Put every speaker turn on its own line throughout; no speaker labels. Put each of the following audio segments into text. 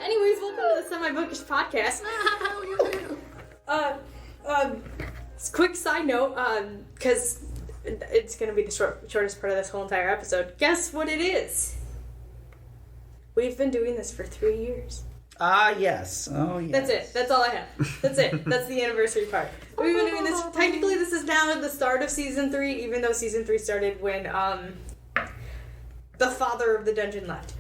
Anyways, welcome to the Semi-Bookish Podcast. Quick side note, because it's going to be the shortest part of this whole entire episode. Guess what it is? We've been doing this for 3 years.
Yes. Oh, yes.
That's it. That's all I have. That's it. That's the anniversary part. We've been doing this. Technically, this is now the start of season 3, even though season 3 started when the father of the dungeon left.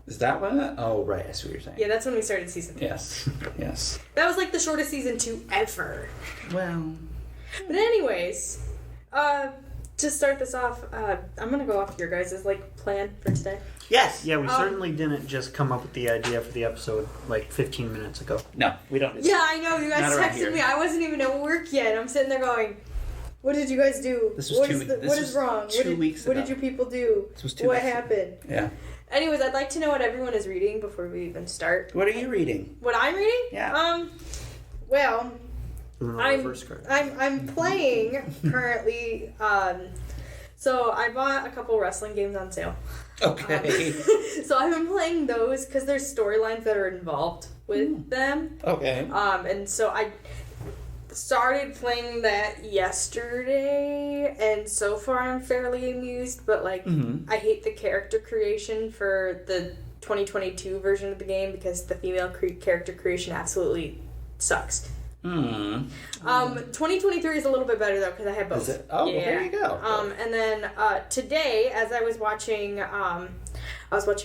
Is that what? Oh, right. I see what you're saying.
Yeah, that's when we started season 3.
Yes. Yes.
That was like the shortest season 2 ever.
Well.
But anyways, to start this off, I'm gonna go off your guys' plan for today.
Yes.
Yeah, we certainly didn't just come up with the idea for the episode 15 minutes ago.
No, we don't.
Yeah, I know. You guys
Not around
texted
here.
me. I wasn't even at work yet. I'm sitting there going, "What did you guys do?
This was
What
two-
is
this
what
was
is wrong?
2 weeks
What
ago.
did you people do?
This was 2
What
weeks ago.
happened?"
Yeah.
Anyways, I'd like to know what everyone is reading before we even start.
What are you reading?
What I'm reading?
Yeah.
Well, I'm
First card.
I'm playing currently. So I bought a couple wrestling games on sale.
Okay.
So I've been playing those because there's storylines that are involved with them.
Okay.
And so I started playing that yesterday, and so far I'm fairly amused, but I hate the character creation for the 2022 version of the game because the female character creation absolutely sucks. 2023 is a little bit better though because I have both.
Is it? Oh, well, there you go.
And then today, as I was watching,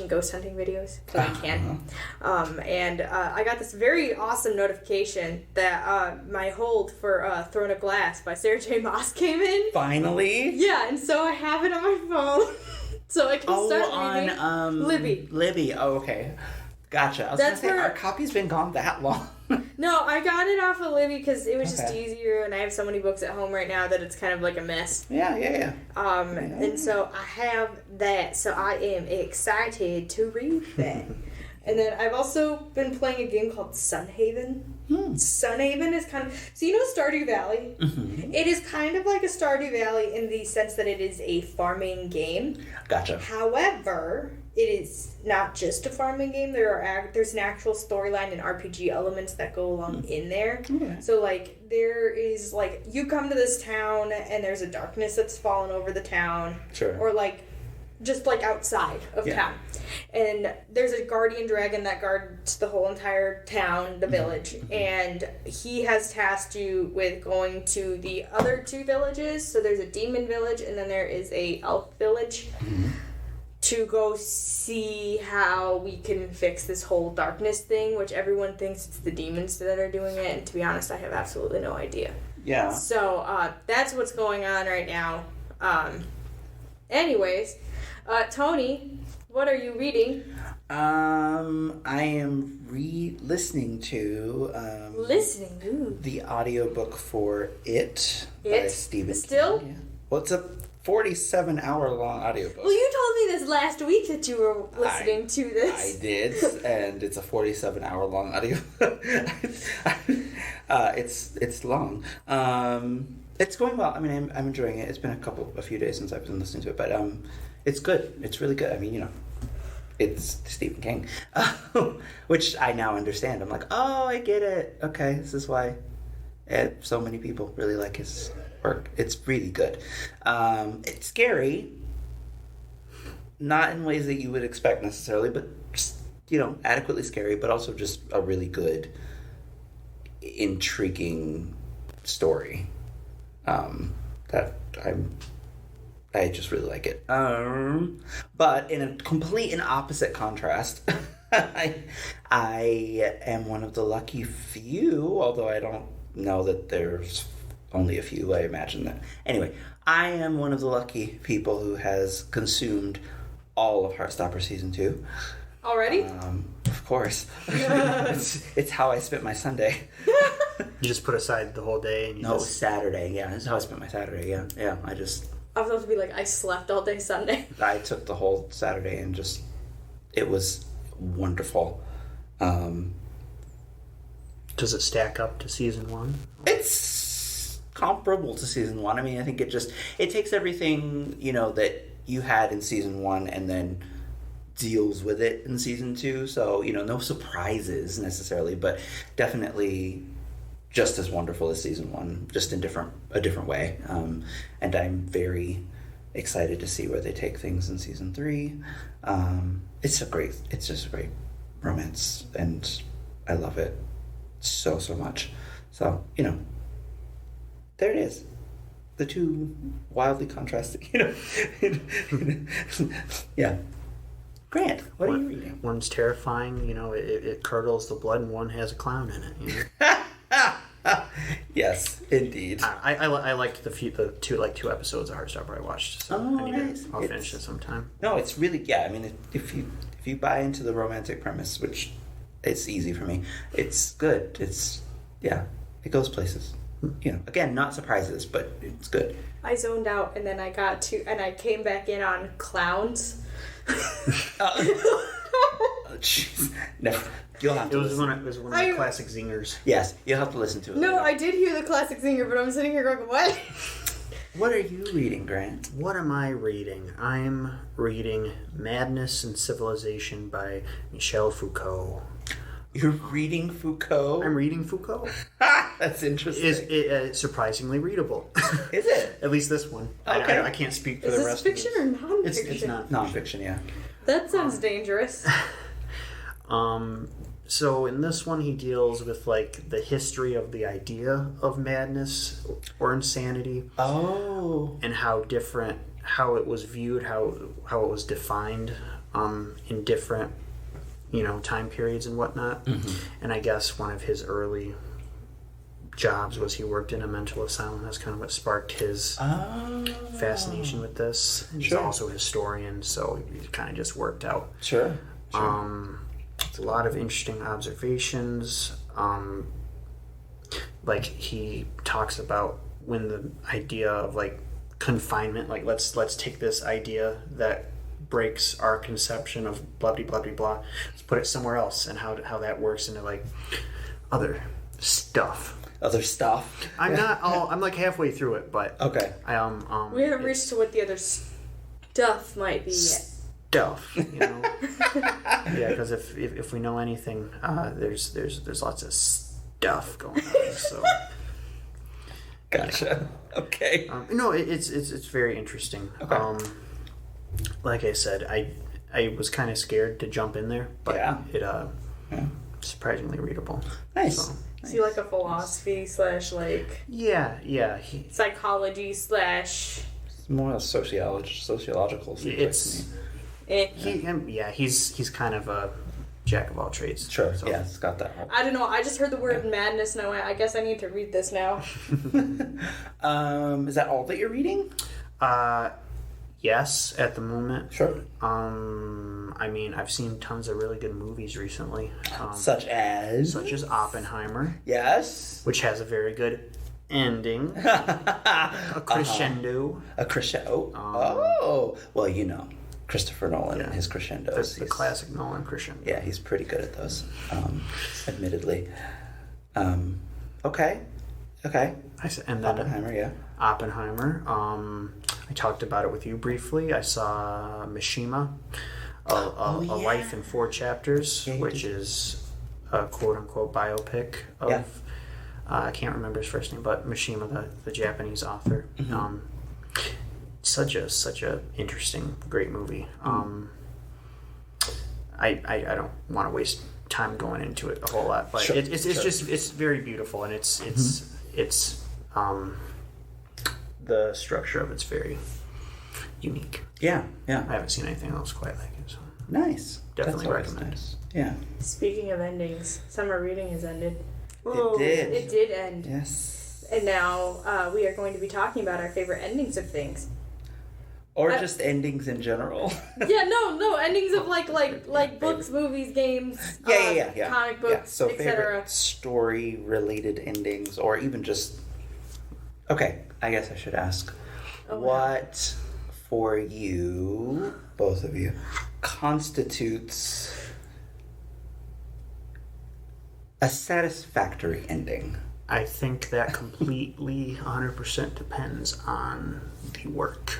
ghost hunting videos because I can, and I got this very awesome notification that my hold for Throne of Glass by Sarah J. Maas came in.
Finally.
Yeah, and so I have it on my phone, so I can start reading. Libby.
Libby. Oh, okay. Gotcha. I was
That's
gonna say
where-
our copy's been gone that long.
No, I got it off of Libby because it was just
Okay.
easier, and I have so many books at home right now that it's kind of like a mess.
Yeah.
And so I have that, so I am excited to read that. And then I've also been playing a game called Sunhaven. Sunhaven is kind of... So you know Stardew Valley? It is kind of like a Stardew Valley in the sense that it is a farming game.
Gotcha.
However, it is not just a farming game. There's an actual storyline and RPG elements that go along in there.
Okay.
So, there is, you come to this town and there's a darkness that's fallen over the town.
Sure.
Or, just, outside of town. And there's a guardian dragon that guards the whole entire town, the village. And he has tasked you with going to the other 2 villages. So there's a demon village and then there is a elf village. To go see how we can fix this whole darkness thing, which everyone thinks it's the demons that are doing it, and to be honest, I have absolutely no idea.
Yeah.
So, that's what's going on right now. Anyways, Tony, what are you reading?
I am listening to
Listening, ooh.
the audiobook for It by
It?
Stephen
Still?
King. Yeah. Well, it's a 47-hour-long audiobook.
Well, you told me this last week that you were listening to
I
this.
did, and it's a 47-hour-long audio. It's long. It's going well. I mean, I'm enjoying it. It's been a few days since I've been listening to it, but it's good. It's really good. I mean, it's Stephen King, which I now understand. I'm like, oh, I get it. Okay, this is why so many people really like his work. It's really good. It's scary. Not in ways that you would expect necessarily, but just, adequately scary, but also just a really good, intriguing story. That I just really like it. But in a complete and opposite contrast, I am one of the lucky few, although I don't know that there's only a few, I imagine that. Anyway, I am one of the lucky people who has consumed all of Heartstopper Season 2.
Already?
Of course. it's how I spent my Sunday.
You just put aside the whole day and
No, Saturday. Yeah, that's how I spent my Saturday. Yeah. I was
about to be I slept all day Sunday.
I took the whole Saturday and it was wonderful.
Does it stack up to season 1?
It's comparable to season 1. I mean, I think it takes everything, that you had in season 1 and then deals with it in season 2. So, no surprises necessarily, but definitely just as wonderful as season 1, just in a different way. And I'm very excited to see where they take things in season 3. It's just a great romance, and I love it so much. So, there it is. The two wildly contrasting, yeah. Grant, what are you reading?
One's terrifying, it curdles the blood, and one has a clown in it.
Yes, indeed.
I liked the two episodes of Heartstopper I watched. So
nice.
I'll finish it sometime.
No, it's really, yeah. I mean, if you buy into the romantic premise, which it's easy for me, it's good. It goes places. Again, not surprises, but it's good.
I zoned out, and then I came back in on clowns.
Jeez. No, you'll have to.
It was one of the classic zingers.
Yes, you'll have to listen to it.
No,
later.
I did hear the classic singer, but I'm sitting here going, what?
What are you reading, Grant?
What am I reading? I'm reading Madness and Civilization by Michel Foucault.
You're reading Foucault?
I'm reading Foucault.
That's interesting.
It's surprisingly readable.
Is it?
At least this one.
Okay.
I can't speak for
Is
the
this
rest
fiction
of
or
it.
non-fiction?
It's not
Nonfiction, yeah.
That sounds dangerous.
So in this one, he deals with the history of the idea of madness or insanity.
Oh.
And how it was viewed, how it was defined in different time periods and whatnot.
Mm-hmm.
And I guess one of his early jobs was he worked in a mental asylum. That's kind of what sparked his fascination with this. And he's also a historian, so it kind of just worked out.
Sure.
A lot of interesting observations. He talks about when the idea of confinement, let's take this idea that breaks our conception of blah blah blah blah, let's put it somewhere else, and how that works into other stuff. I'm halfway through it, but
okay.
We haven't reached to what the other stuff might be yet.
Stuff, yeah, because if we know anything, there's lots of stuff going on. So,
gotcha. Yeah. Okay.
No, it's very interesting.
Okay.
Like I said, I was kind of scared to jump in there, but surprisingly readable.
Nice.
So,
Is he a philosophy /
yeah,
psychology /
It's more sociological.
It's he's kind of a jack of all trades.
Sure.
So.
Yeah, it's got that whole.
I don't know. I just heard the word madness, and I guess I need to read this now.
Is that all that you're reading?
Yes, at the moment.
Sure.
I mean, I've seen tons of really good movies recently.
Such as
Oppenheimer.
Yes.
Which has a very good ending. A crescendo.
A crescendo. Well, Christopher Nolan and his crescendos.
The classic Nolan crescendo.
Yeah, he's pretty good at those, admittedly. Okay.
And then
Oppenheimer, yeah.
Oppenheimer. I talked about it with you briefly. I saw Mishima, A Life in 4 Chapters, which is a quote-unquote biopic of, I can't remember his first name, but Mishima, the Japanese author.
Mm-hmm.
Such a interesting, great movie. I don't want to waste time going into it a whole lot, but it's very beautiful, and it's the structure of it's very unique.
Yeah.
I haven't seen anything else quite like it, so
nice.
Definitely recommend.
Nice. Yeah.
Speaking of endings, summer reading has ended.
It
did end.
Yes.
And now we are going to be talking about our favorite endings of things.
Or just endings in general.
No endings of like books, movies, games, comic books,
yeah. So
etc.
favorite story-related endings, or even just. Okay, I guess I should ask, what for you, both of you, constitutes a satisfactory ending?
I think that completely 100% depends on the work.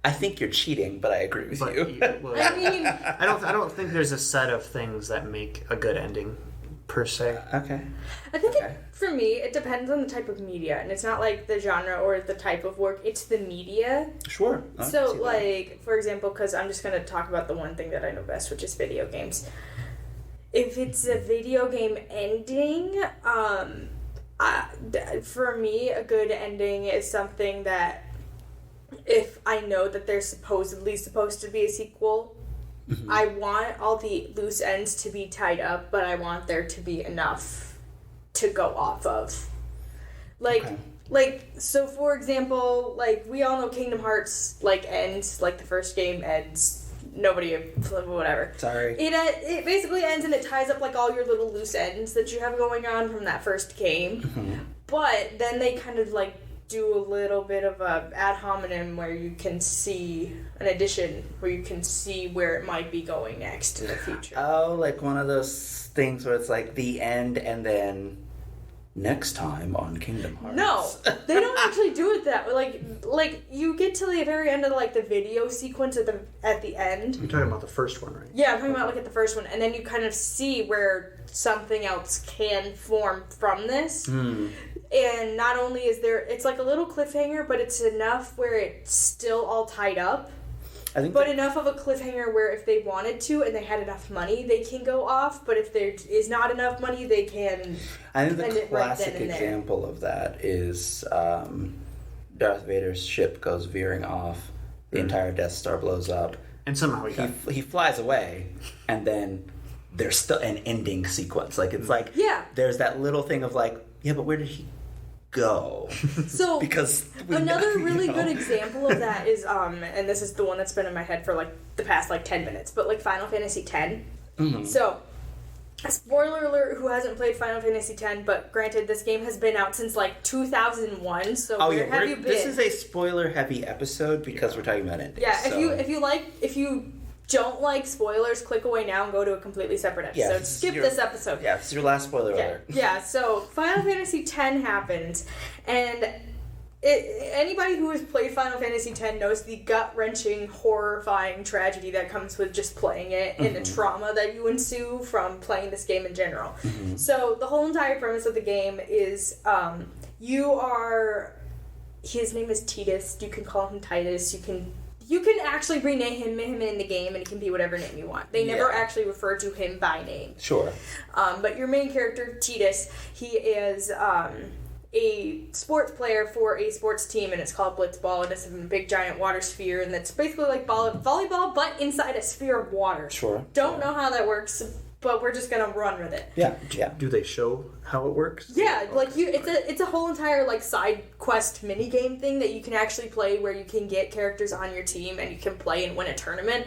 I think you're cheating, but I agree with
But
you.
well,
I mean,
I don't think there's a set of things that make a good ending, per se.
Okay.
I think
Okay.
for me, it depends on the type of media, and it's not like the genre or the type of work. It's the media.
Sure. I can
So,
see that.
like, for example, because I'm just going to talk about the one thing that I know best, which is video games. If it's a video game ending, for me, a good ending is something that if I know that there's supposedly supposed to be a sequel, I want all the loose ends to be tied up, but I want there to be enough to go off of. So for example, like, we all know Kingdom Hearts, like, ends, like, the first game ends, nobody, whatever.
Sorry.
It basically ends and it ties up, like, all your little loose ends that you have going on from that first game. But then they kind of, like, do a little bit of a ad hominem where you can see an addition, where you can see where it might be going next in the future.
Oh, like one of those things where it's like the end and then next time on Kingdom Hearts.
No, they don't actually do it that way. Like you get to the very end of, like, the video sequence at the end.
You're talking about the first one, right?
Yeah, I'm talking about, like, at the first one, and then you kind of see where something else can form from this. And not only is there, it's like a little cliffhanger, but it's enough where it's still all tied up.
I think
But enough of a cliffhanger where if they wanted to and they had enough money, they can go off. But if there is not enough money, they can.
I think
end
the
it right
classic
then and there.
example of that is Darth Vader's ship goes veering off, the entire Death Star blows up,
And somehow
he flies away, and then there's still an ending sequence. Like, it's like,
Yeah.
there's that little thing of like, yeah, but where did he go?
So
Because
another really good
example.
example of that is and this is the one that's been in my head for, like, the past, like, 10 minutes, but, like, Final Fantasy X. So, spoiler alert, who hasn't played Final Fantasy X, but granted, this game has been out since, like, 2001, so where have you been?
This is a spoiler-heavy episode because we're talking about endings.
Yeah,
so.
if you don't like spoilers, click away now and go to a completely separate episode.
Yeah,
Skip
your-
this episode.
Yeah, it's your last spoiler alert.
Yeah, so Final Fantasy X happens, and anybody who has played Final Fantasy X knows the gut-wrenching, horrifying tragedy that comes with just playing it and the trauma that you ensue from playing this game in general. So the whole entire premise of the game is his name is Tidus, you can call him Titus, you can actually rename him in the game, and it can be whatever name you want. They never
Yeah.
actually refer to him by name.
Sure.
But your main character, Tidus, he is a sports player for a sports team, and it's called Blitzball, and it's a big giant water sphere, and it's basically like volleyball, but inside a sphere of water.
Sure.
Don't know how that works, but we're just gonna run with it.
Yeah.
Do they show how it works?
Yeah, like it's a whole entire, like, side quest mini game thing that you can actually play, where you can get characters on your team and you can play and win a tournament,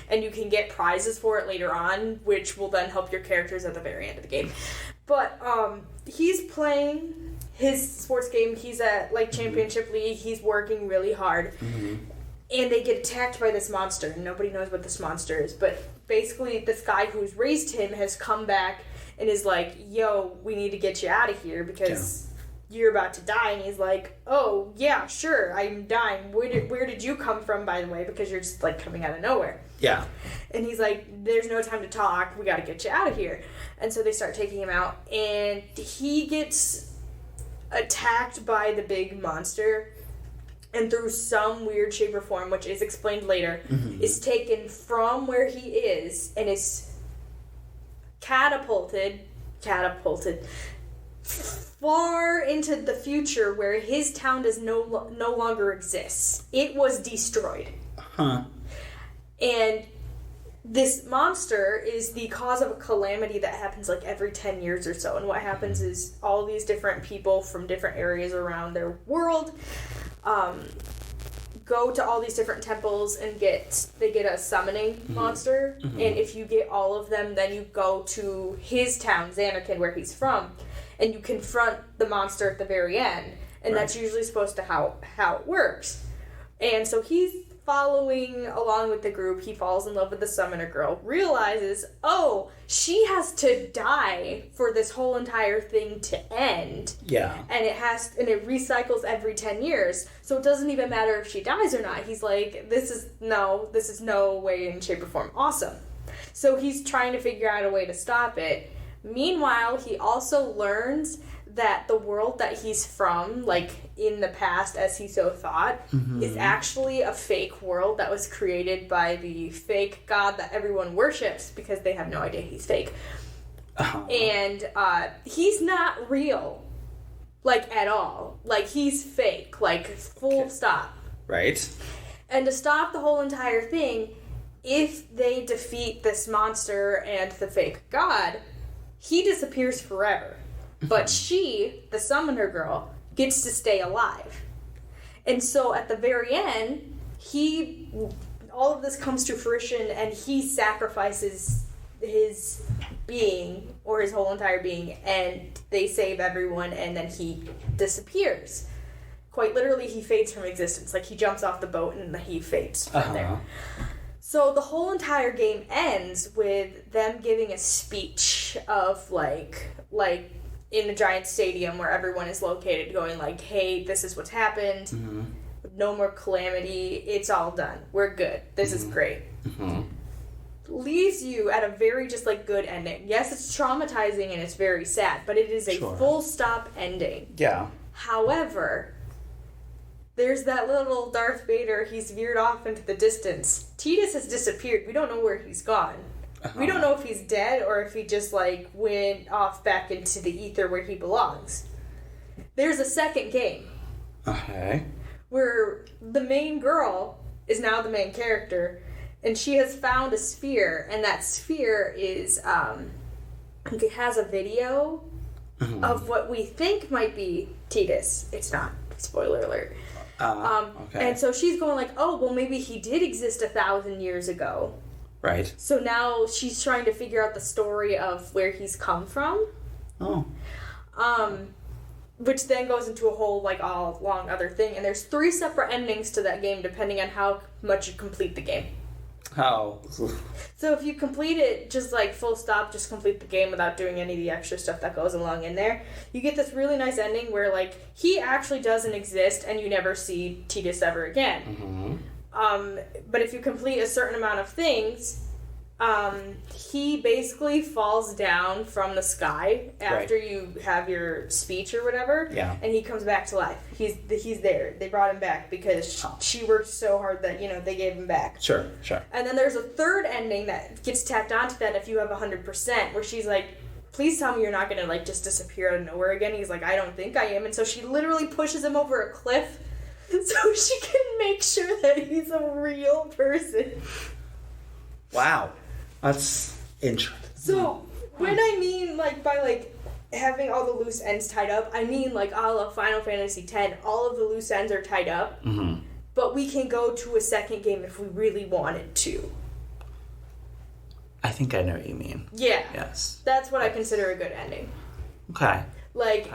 and you can get prizes for it later on, which will then help your characters at the very end of the game. But he's playing his sports game. He's at, like, championship league. He's working really hard. And they get attacked by this monster, and nobody knows what this monster is. But basically, this guy who's raised him has come back and is like, yo, we need to get you out of here because you're about to die. And he's like, oh, yeah, sure, I'm dying. Where did you come from, by the way? Because you're just, like, coming out of nowhere.
Yeah.
And he's like, there's no time to talk. We got to get you out of here. And so they start taking him out, and he gets attacked by the big monster, and through some weird shape or form, which is explained later, is taken from where he is and is catapulted far into the future, where his town does no longer exist. It was destroyed.
Huh.
And this monster is the cause of a calamity that happens, like, every 10 years or so. And what happens is all these different people from different areas around their world go to all these different temples and get a summoning monster. And if you get all of them, then you go to his town, Zanarkand, where he's from, and you confront the monster at the very end. And that's usually supposed to how it works. And so he's following along with the group, he falls in love with the summoner girl, realizes, oh, she has to die for this whole entire thing to end.
Yeah.
And it recycles every 10 years. So it doesn't even matter if she dies or not. He's like, this is no way in shape or form awesome. So he's trying to figure out a way to stop it. Meanwhile, he also learns that the world that he's from, like in the past as he so thought, is actually a fake world that was created by the fake god that everyone worships because they have no idea he's fake. And he's not real, like at all. Like he's fake, like full stop.
Right.
And to stop the whole entire thing, if they defeat this monster and the fake god, he disappears forever. But she, the summoner girl, gets to stay alive. And so at the very end, all of this comes to fruition and he sacrifices his being, or his whole entire being, and they save everyone, and then he disappears. Quite literally, he fades from existence. Like, he jumps off the boat and he fades right there. So the whole entire game ends with them giving a speech of, like in a giant stadium where everyone is located, going like, hey, this is what's happened. No more calamity. It's all done. We're good. This is great. Leaves you at a very just, like, good ending. Yes, it's traumatizing and it's very sad, but it is a full stop ending.
Yeah.
However, there's that little Darth Vader. He's veered off into the distance. Tidus has disappeared. We don't know where he's gone. We don't know if he's dead or if he just, like, went off back into the ether where he belongs. There's a second game.
Okay.
Where the main girl is now the main character, and she has found a sphere, and that sphere is, it has a video of what we think might be Tidus. It's not. Spoiler alert.
Okay.
And so she's going like, oh, well, maybe he did exist 1,000 years ago.
Right.
So now she's trying to figure out the story of where he's come from.
Oh.
Which then goes into a whole, like, all long other thing. And there's 3 separate endings to that game depending on how much you complete the game.
Oh.
So if you complete it just, like, full stop, just complete the game without doing any of the extra stuff that goes along in there, you get this really nice ending where, like, he actually doesn't exist and you never see Tidus ever again. But if you complete a certain amount of things, he basically falls down from the sky after you have your speech or whatever.
Yeah.
And he comes back to life. He's there. They brought him back because she worked so hard that, they gave him back.
Sure.
And then there's a third ending that gets tapped onto that if you have 100%, where she's like, please tell me you're not going to, like, just disappear out of nowhere again. He's like, I don't think I am. And so she literally pushes him over a cliff so she can make sure that he's a real person.
Wow. That's interesting.
So, when I mean, like, by, like, having all the loose ends tied up, I mean, like, a la Final Fantasy X, all of the loose ends are tied up, but we can go to a second game if we really wanted to.
I think I know what you mean.
Yeah.
Yes.
That's what I consider a good ending.
Okay.
Like,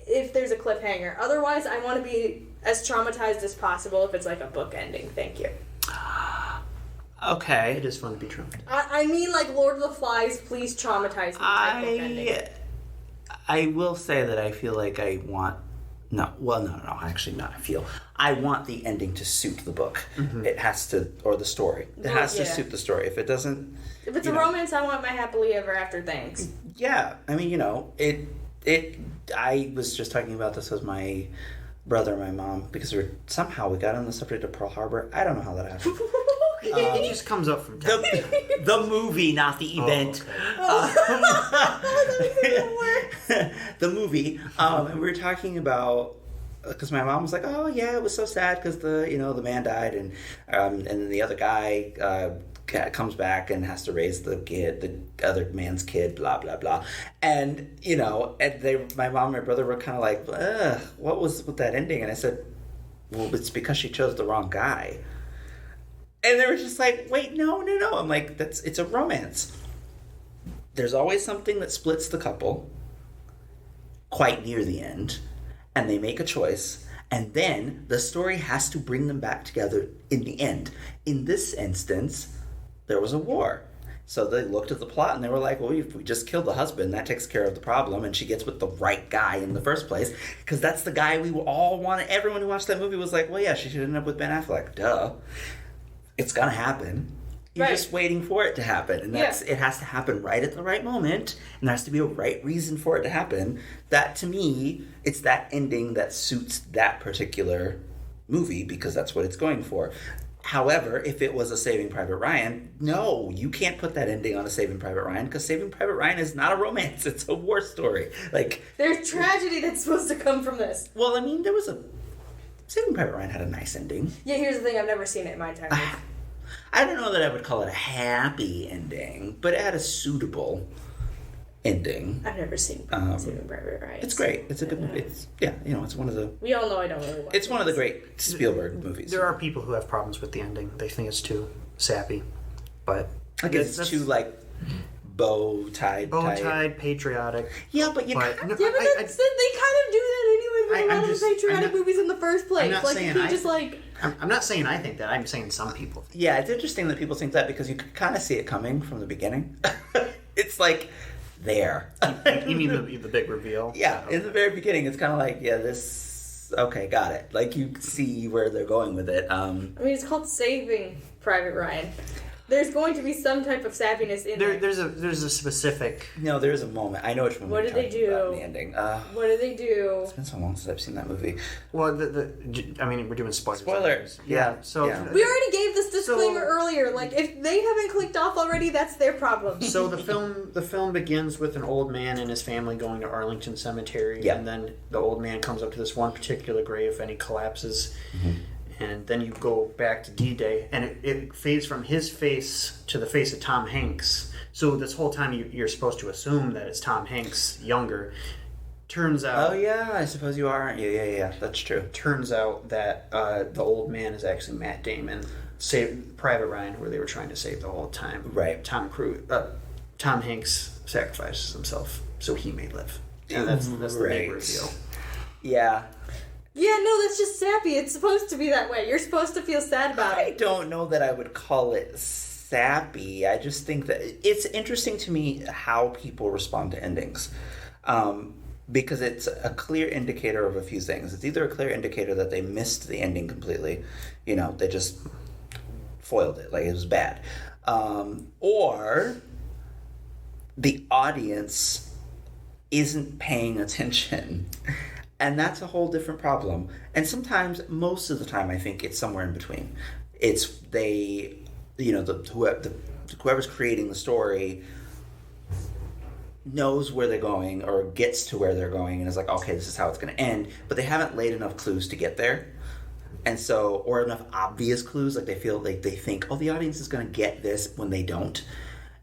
if there's a cliffhanger. Otherwise, I want to be as traumatized as possible if it's, like, a book ending. Thank you.
Okay.
It is fun to be traumatized.
I mean, like, Lord of the Flies, please traumatize me type book ending.
I will say that I feel like I want... No, actually not. I want the ending to suit the book. It has to, or the story. It has to suit the story. If it doesn't...
If it's a romance, I want my happily ever after things.
Yeah. I mean, I was just talking about this with my brother and my mom because we got on the subject of Pearl Harbor. I don't know how that happened.
It just comes up from time.
The movie, not the event. The movie. And we were talking about, because my mom was like, "Oh yeah, it was so sad because the man died, and then the other guy comes back and has to raise the other man's kid, blah blah blah." And my mom and my brother were kind of like, "What was with that ending?" And I said, "Well, it's because she chose the wrong guy." And they were just like, wait, no. I'm like, it's a romance. There's always something that splits the couple quite near the end, and they make a choice, And then the story has to bring them back together in the end. In this instance, there was a war. So they looked at the plot and they were like, well, if we just kill the husband, that takes care of the problem, and she gets with the right guy in the first place. Because that's the guy we all wanted. Everyone who watched that movie was like, well, yeah, she should end up with Ben Affleck. Duh. It's going to happen. You're just waiting for it to happen. And it has to happen right at the right moment. And there has to be a right reason for it to happen. That, to me, it's that ending that suits that particular movie because that's what it's going for. However, if it was a Saving Private Ryan, no, you can't put that ending on a Saving Private Ryan because Saving Private Ryan is not a romance. It's a war story. Like,
there's tragedy that's supposed to come from this.
Well, I mean, there was a... Saving Private Ryan had a nice ending.
Yeah, here's the thing. I've never seen it in my entire life.
I don't know that I would call it a happy ending, but it had a suitable ending.
I've never seen Saving Private Ryan.
It's great. It's a good movie. It's it's one of the...
We all know I don't really watch
It's one of the great Spielberg movies.
There are people who have problems with the ending. They think it's too sappy, but
like it's too like bow-tied,
patriotic.
Yeah, but
they kind of do that anyway with a lot of the patriotic movies in the first place.
I'm not
like,
saying
just like...
I'm not saying I think that. I'm saying some people.
Yeah, it's interesting that people think that because you could kind of see it coming from the beginning. It's like there.
You mean the big reveal?
Yeah, in the very beginning, it's kind of like, this. Okay, got it. Like you see where they're going with it. I
mean, it's called Saving Private Ryan. There's going to be some type of sappiness in there.
There's a specific...
No, there is a moment. I know which one
what did they do?
About in the ending.
What did they do?
It's been so long since I've seen that movie.
Well, I mean, we're doing spoilers.
Spoilers. Yeah.
So
we already gave this disclaimer earlier. Like, if they haven't clicked off already, that's their problem.
So the film begins with an old man and his family going to Arlington Cemetery, and then the old man comes up to this one particular grave and he collapses. Mm-hmm. And then you go back to D-Day, and it fades from his face to the face of Tom Hanks. So this whole time you're supposed to assume that it's Tom Hanks younger. Turns out...
Oh, yeah, I suppose you are, aren't you? Yeah, that's true.
Turns out that the old man is actually Matt Damon, Private Ryan, where they were trying to save the whole time.
Right.
Tom Hanks sacrifices himself so he may live. And that's the big reveal.
Yeah.
Yeah, no, that's just sappy. It's supposed to be that way. You're supposed to feel sad about it.
I don't know that I would call it sappy. I just think that it's interesting to me how people respond to endings. Because it's a clear indicator of a few things. It's either a clear indicator that they missed the ending completely. You know, they just foiled it. Like, it was bad. Or the audience isn't paying attention. And that's a whole different problem. And sometimes, most of the time, I think it's somewhere in between. It's whoever's creating the story knows where they're going or gets to where they're going and is like, okay, this is how it's going to end. But they haven't laid enough clues to get there. And so, or enough obvious clues, like they feel like they think, oh, the audience is going to get this when they don't.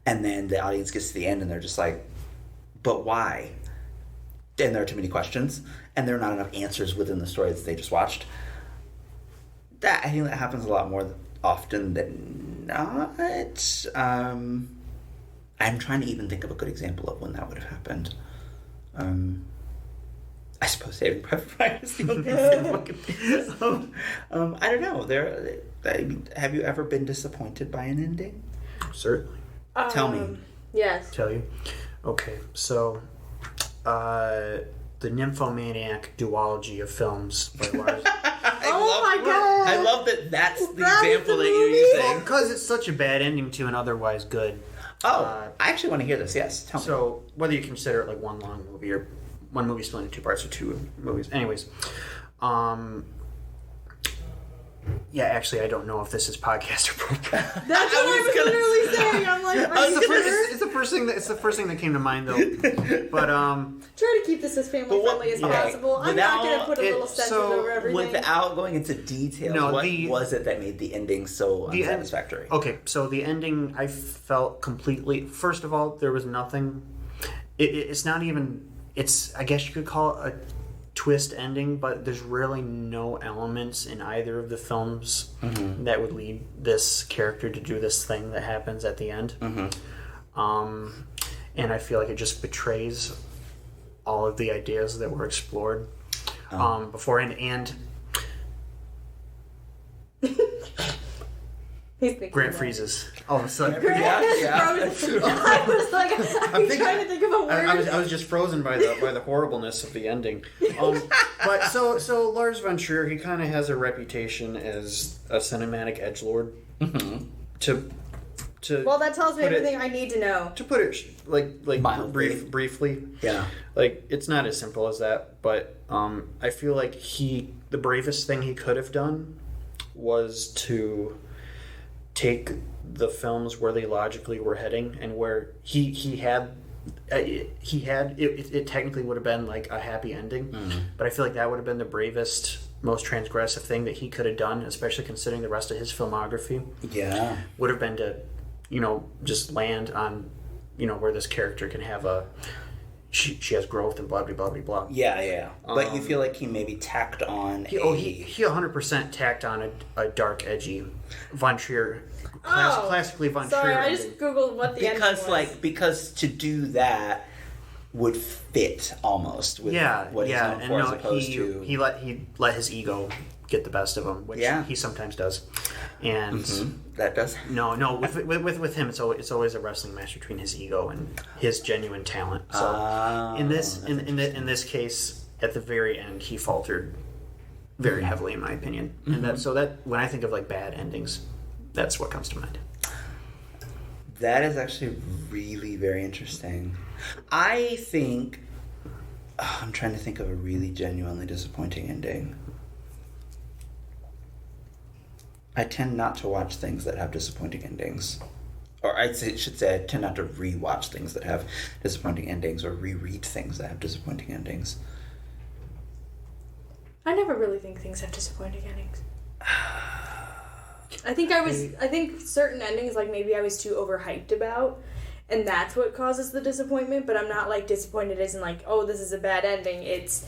And then the audience gets to the end and they're just like, but why? And there are too many questions, and there are not enough answers within the story that they just watched. I think that happens a lot more often than not. I'm trying to even think of a good example of when that would have happened. I suppose Saving Private Ryan is the only example. I don't know. Have you ever been disappointed by an ending?
Certainly.
Tell me.
Yes.
Tell you? Okay, so... the Nymphomaniac duology of films by Lars.
my God!
I love that that's the example that you're using.
Well, because it's such a bad ending to an otherwise good.
I actually want to hear this. Yes, tell me.
So whether you consider it like one long movie or one movie split into two parts or two movies. Anyways, yeah, actually, I don't know if this is podcast appropriate.
That's what I was literally saying. I'm like,
it's the first thing that came to mind, though. But
try to keep this as family friendly as possible. I'm not going to put a little sentence over everything.
Without going into details, what was it that made the ending so unsatisfactory?
Okay, so the ending I felt completely. First of all, there was nothing. It's not even. It's, I guess you could call it a twist ending, but there's really no elements in either of the films that would lead this character to do this thing that happens at the end. And I feel like it just betrays all of the ideas that were explored beforehand. And
He's thinking
Grant
about it.
freezes all of a sudden.
Yeah.
I was like, I'm trying to think of a word.
I was just frozen by the horribleness of the ending. But so Lars von Trier, he kind of has a reputation as a cinematic edgelord.
Mm-hmm.
Well, that tells me
put it-
everything I need to know.
To put it like
Mildly.
briefly,
Yeah.
like it's not as simple as that. But I feel like the bravest thing he could have done was to take the films where they logically were heading and where he had it technically would have been like a happy ending, but I feel like that would have been the bravest, most transgressive thing that he could have done, especially considering the rest of his filmography.
Yeah.
Would have been to, just land on, where this character can have she has growth and blah blah blah blah blah.
Yeah. But you feel like he maybe tacked on
He 100% tacked on a dark, edgy Von Trier, classically Von
Sorry,
Trier
I just
ending.
googled what the ending was.
because to do that would fit almost with what he's known for, as opposed to
he let his ego get the best of him, which he sometimes does, and
that does.
no, with him, it's always a wrestling match between his ego and his genuine talent. So in this case, at the very end, he faltered very heavily, in my opinion, and that when I think of like bad endings, that's what comes to mind.
That is actually really very interesting. I think I'm trying to think of a really genuinely disappointing ending. I tend not to watch things that have disappointing endings. Or I should say I tend not to re-watch things that have disappointing endings or reread things that have disappointing endings.
I never really think things have disappointing endings. I think certain endings, like maybe I was too overhyped about, and that's what causes the disappointment, but I'm not like disappointed as in like, oh, this is a bad ending. It's,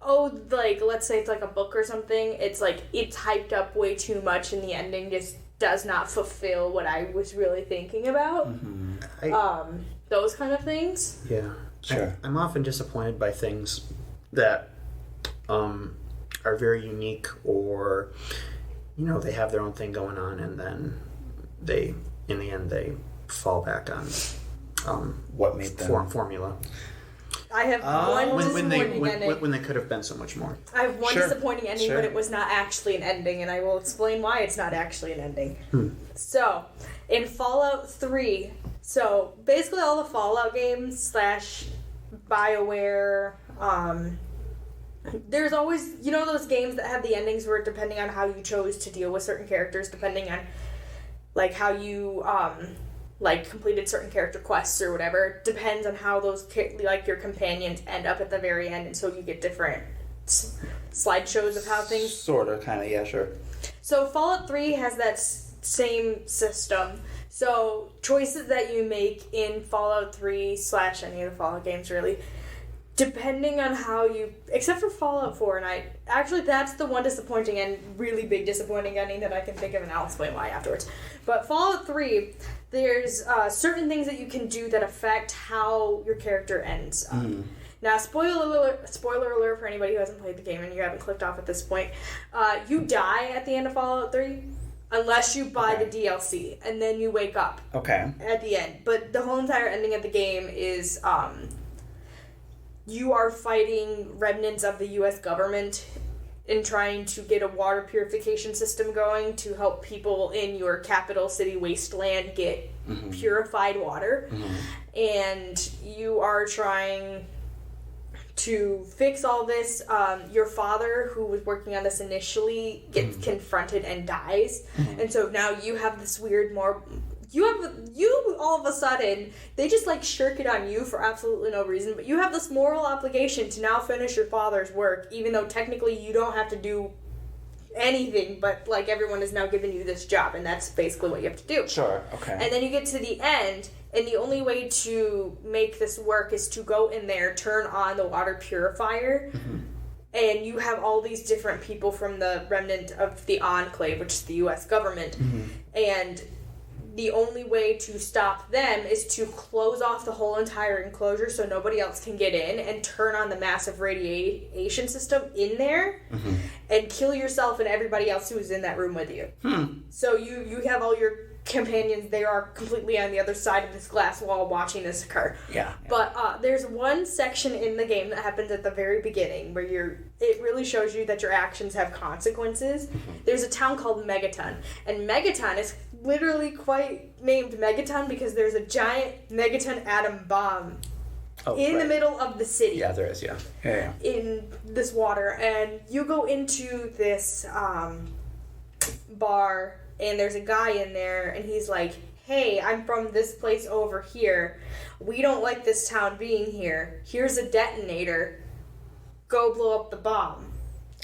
oh, like, let's say it's like a book or something. It's like, it's hyped up way too much and the ending just does not fulfill what I was really thinking about. Those kind of things.
Yeah,
Sure.
I'm often disappointed by things that are very unique, or they have their own thing going on, and then in the end they fall back on
What made them
formula
I have one
when
disappointing ending.
when they could have been so much more.
I have one
Sure.
disappointing ending,
Sure.
but it was not actually an ending, and I will explain why it's not actually an ending. So, in Fallout 3, so basically all the Fallout games / BioWare, there's always, those games that have the endings where depending on how you chose to deal with certain characters, depending on, like, how you, completed certain character quests or whatever, depends on how those, your companions end up at the very end, and so you get different slideshows of how things...
Sort of, kind of, yeah, sure.
So Fallout 3 has that same system. So choices that you make in Fallout 3 / any of the Fallout games, really, depending on how you... Except for Fallout 4, and actually, that's the one disappointing and really big disappointing ending that I can think of, and I'll explain why afterwards. But Fallout 3, there's certain things that you can do that affect how your character ends up. Now, spoiler alert for anybody who hasn't played the game and you haven't clicked off at this point. You die at the end of Fallout 3 unless you buy the DLC, and then you wake up
Okay.
at the end. But the whole entire ending of the game is you are fighting remnants of the U.S. government in trying to get a water purification system going to help people in your capital city wasteland get purified water. And you are trying to fix all this. Your father, who was working on this initially, gets confronted and dies. And so now you have this weird you all of a sudden, they just shirk it on you for absolutely no reason, but you have this moral obligation to now finish your father's work, even though technically you don't have to do anything, but everyone has now given you this job, and that's basically what you have to do.
Sure, okay.
And then you get to the end, and the only way to make this work is to go in there, turn on the water purifier, and you have all these different people from the remnant of the Enclave, which is the U.S. government, and the only way to stop them is to close off the whole entire enclosure so nobody else can get in and turn on the massive radiation system in there and kill yourself and everybody else who is in that room with you. So you have all your companions, they are completely on the other side of this glass wall watching this occur.
Yeah.
But there's one section in the game that happens at the very beginning where it really shows you that your actions have consequences. There's a town called Megaton, and Megaton is literally quite named Megaton because there's a giant Megaton atom bomb in the middle of the city.
Yeah, there is, yeah.
In this water, and you go into this bar, and there's a guy in there, and he's like, hey, I'm from this place over here. We don't like this town being here. Here's a detonator. Go blow up the bomb.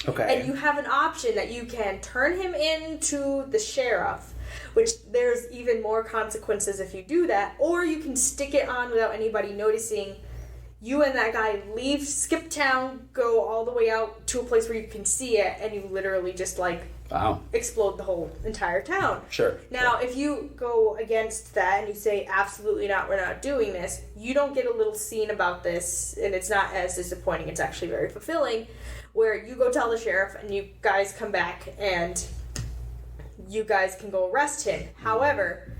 Okay.
And you have an option that you can turn him into the sheriff, which there's even more consequences if you do that, or you can stick it on without anybody noticing. You and that guy leave, skip town, go all the way out to a place where you can see it, and you literally just, explode the whole entire town.
Sure.
Now, if you go against that and you say, absolutely not, we're not doing this, you don't get a little scene about this, and it's not as disappointing. It's actually very fulfilling, where you go tell the sheriff, and you guys come back, and you guys can go arrest him. However,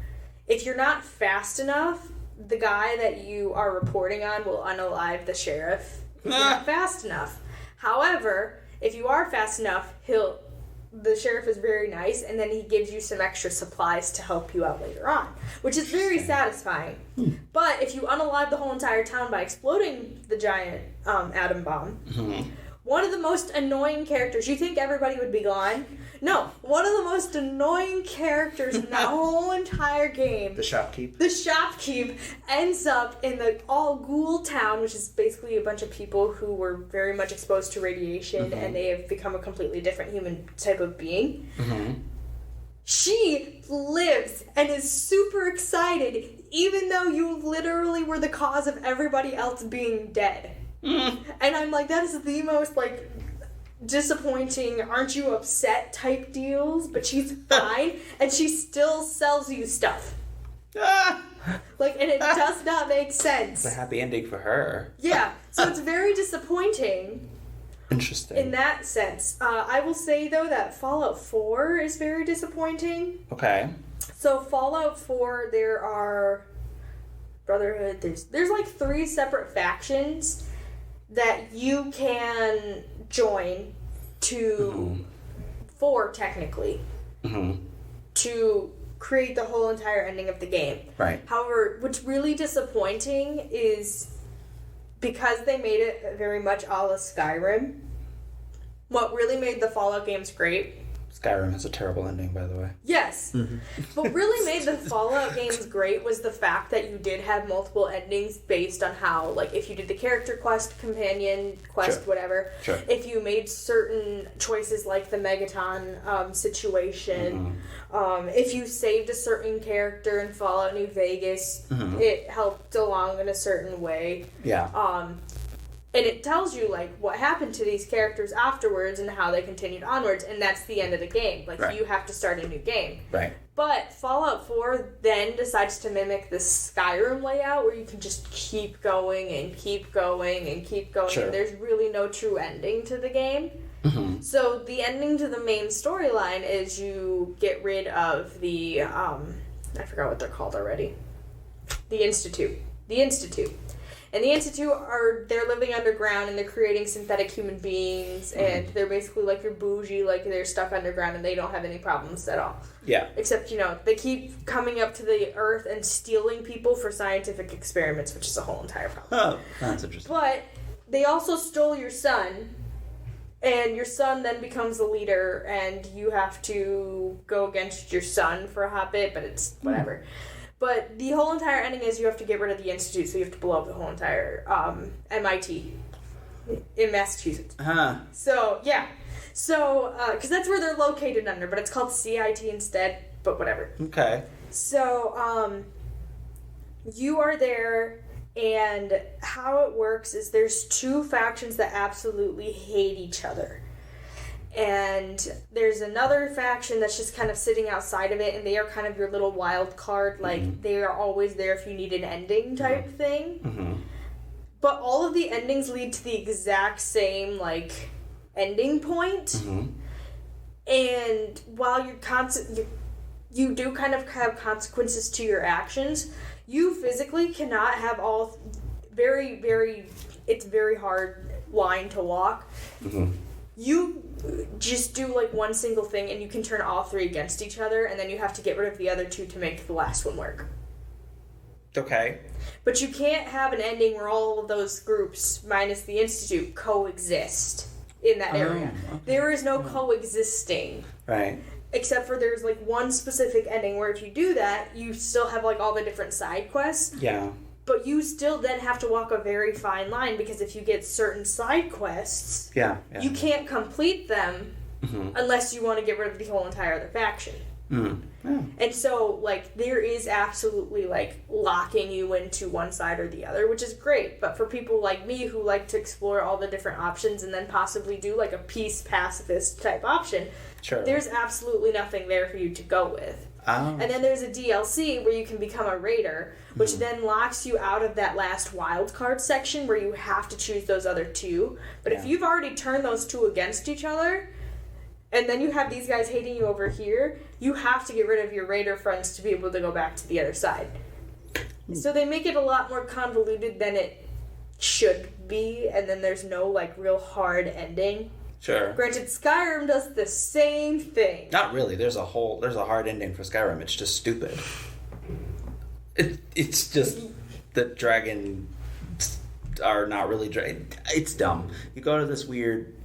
if you're not fast enough, the guy that you are reporting on will unalive the sheriff if you're not fast enough. However, if you are fast enough, the sheriff is very nice, and then he gives you some extra supplies to help you out later on, which is very satisfying. But if you unalive the whole entire town by exploding the giant atom bomb, one of the most annoying characters, you think everybody would be gone? No, one of the most annoying characters in that whole entire game,
The shopkeep.
the shopkeep, ends up in the all-ghoul town, which is basically a bunch of people who were very much exposed to radiation, and they have become a completely different human type of being. She lives and is super excited, even though you literally were the cause of everybody else being dead. And I'm like, that is the most, disappointing, aren't you upset type deals, but she's fine, and she still sells you stuff. And it does not make sense.
It's a happy ending for her.
Yeah, so it's very disappointing.
Interesting.
In that sense. I will say, though, that Fallout 4 is very disappointing.
Okay.
So Fallout 4, there are Brotherhood, there's 3 separate factions that you can join to 4 technically to create the whole entire ending of the game.
Right.
However, what's really disappointing is because they made it very much a la Skyrim, what really made the Fallout games great.
Skyrim has a terrible ending, by the way.
Yes. What really made the Fallout games great was the fact that you did have multiple endings based on how, if you did the character quest, companion quest, whatever.
Sure.
If you made certain choices like the Megaton situation, if you saved a certain character in Fallout New Vegas, it helped along in a certain way.
Yeah.
And it tells you, what happened to these characters afterwards and how they continued onwards, and that's the end of the game.
Right.
You have to start a new game.
Right.
But Fallout 4 then decides to mimic the Skyrim layout where you can just keep going and keep going and keep going,
Sure.
and there's really no true ending to the game. So the ending to the main storyline is you get rid of the, I forgot what they're called already. The Institute. And the Institute they're living underground and they're creating synthetic human beings, and they're basically you're bougie, they're stuck underground and they don't have any problems at all.
Yeah.
Except, they keep coming up to the Earth and stealing people for scientific experiments, which is a whole entire problem.
Oh, that's interesting.
But they also stole your son, and your son then becomes the leader, and you have to go against your son for a hot bit, but it's whatever. But the whole entire ending is you have to get rid of the Institute, so you have to blow up the whole entire MIT in Massachusetts. So, yeah. So, because that's where they're located under, but it's called CIT instead, but whatever.
Okay.
So, you are there, and how it works is there's 2 factions that absolutely hate each other. And there's another faction that's just kind of sitting outside of it, and they are kind of your little wild card. Like, they are always there if you need an ending type thing. But all of the endings lead to the exact same, like, ending point. And while you do kind of have consequences to your actions, you physically cannot have all it's very hard line to walk. You just do like one single thing and you can turn all three against each other, and then you have to get rid of the other two to make the last one work.
Okay.
But you can't have an ending where all of those groups, minus the Institute, coexist in that area.
Okay.
There is no coexisting.
Right.
Except for there's like one specific ending where if you do that, you still have like all the different side quests.
Yeah.
But you still then have to walk a very fine line, because if you get certain side quests, you can't complete them unless you want to get rid of the whole entire other faction. And so, like, there is absolutely, like, locking you into one side or the other, which is great. But for people like me who like to explore all the different options and then possibly do, like, a peace pacifist type option, there's absolutely nothing there for you to go with. And then there's a DLC where you can become a raider, which then locks you out of that last wild card section where you have to choose those other two. But if you've already turned those two against each other, and then you have these guys hating you over here, you have to get rid of your raider friends to be able to go back to the other side. So they make it a lot more convoluted than it should be, and then there's no, like, real hard ending.
Sure.
Granted, Skyrim does the same thing.
Not really. There's a hard ending for Skyrim. It's just stupid. It's just the dragons are not really it's dumb. You go to this weird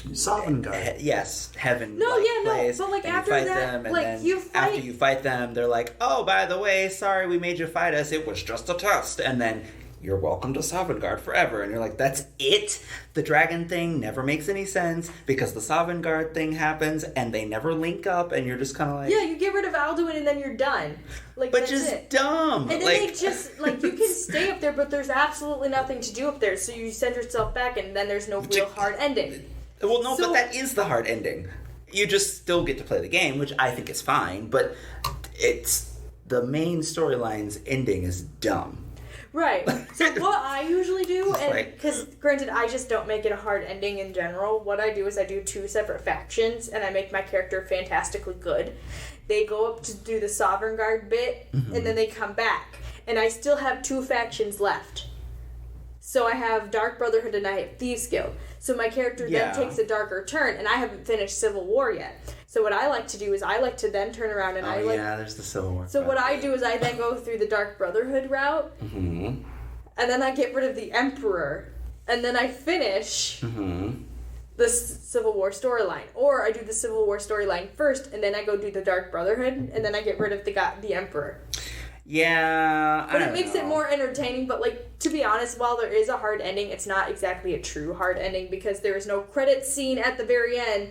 Sovngarde.
heaven.
Place, but like after
fight
that,
them, and
like
then
you fight.
after you fight them, they're like, "Oh, by the way, sorry we made you fight us. It was just a test." And then you're welcome to Sovngarde forever. And you're like, that's it? The dragon thing never makes any sense because the Sovngarde thing happens and they never link up, and you're just kind of like...
Yeah, you get rid of Alduin and then you're done. Like,
but
that's
just
it.
dumb.
And then they just, like, you can stay up there, but there's absolutely nothing to do up there, so you send yourself back and then there's no real hard ending.
Well, no, but that is the hard ending. You just still get to play the game, which I think is fine, but it's... The main storyline's ending is dumb.
Right. So what I usually do, and because granted I just don't make it a hard ending in general, what I do is I do two separate factions and I make my character fantastically good. They go up to do the Sovngarde bit and then they come back. And I still have two factions left. So I have Dark Brotherhood and I have Thieves Guild. So my character then takes a darker turn, and I haven't finished Civil War yet. So what I like to do is I like to then turn around and
there's the Civil War.
So what I do is I then go through the Dark Brotherhood route, and then I get rid of the Emperor, and then I finish the Civil War storyline. Or I do the Civil War storyline first, and then I go do the Dark Brotherhood, and then I get rid of the Emperor.
Yeah,
but it makes it more entertaining. But, like, to be honest, while there is a hard ending, it's not exactly a true hard ending because there is no credit scene at the very end.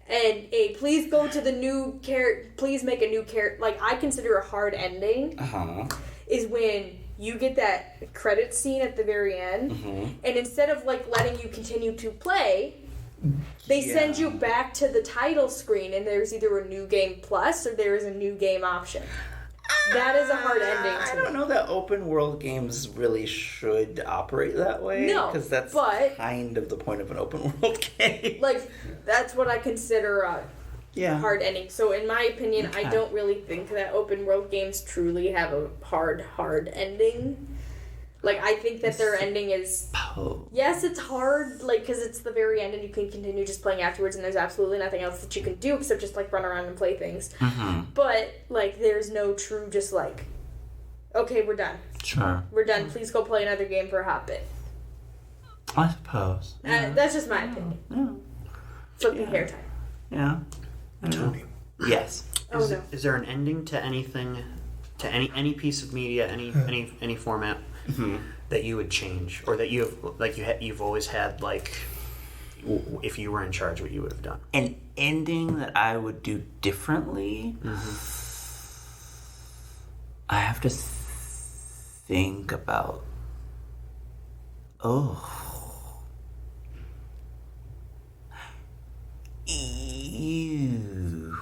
And please go to the new character, please make a new character. Like, I consider a hard ending is when you get that credit scene at the very end, and instead of, like, letting you continue to play, they send you back to the title screen, and there's either a new game plus or there is a new game option. That is a hard ending to me.
I don't know that open world games really should operate that way.
No,
because that's kind of the point of an open world game.
Like, that's what I consider a hard ending. So in my opinion, I don't really think that open world games truly have a hard ending. Like, I think that their ending is... Yes, it's hard, like, because it's the very end and you can continue just playing afterwards and there's absolutely nothing else that you can do except just, like, run around and play things. But, like, there's no true just, like, okay, we're done.
Sure.
We're done. Please go play another game for a hot bit.
I suppose.
That's just my opinion. Flipping hair time.
Yeah.
Tony.
Yes.
Is there an ending to anything, to any piece of media, any format that you would change, or that you've always had, like, if you were in charge, what you would have done?
An ending that I would do differently? I have to think about... Ew.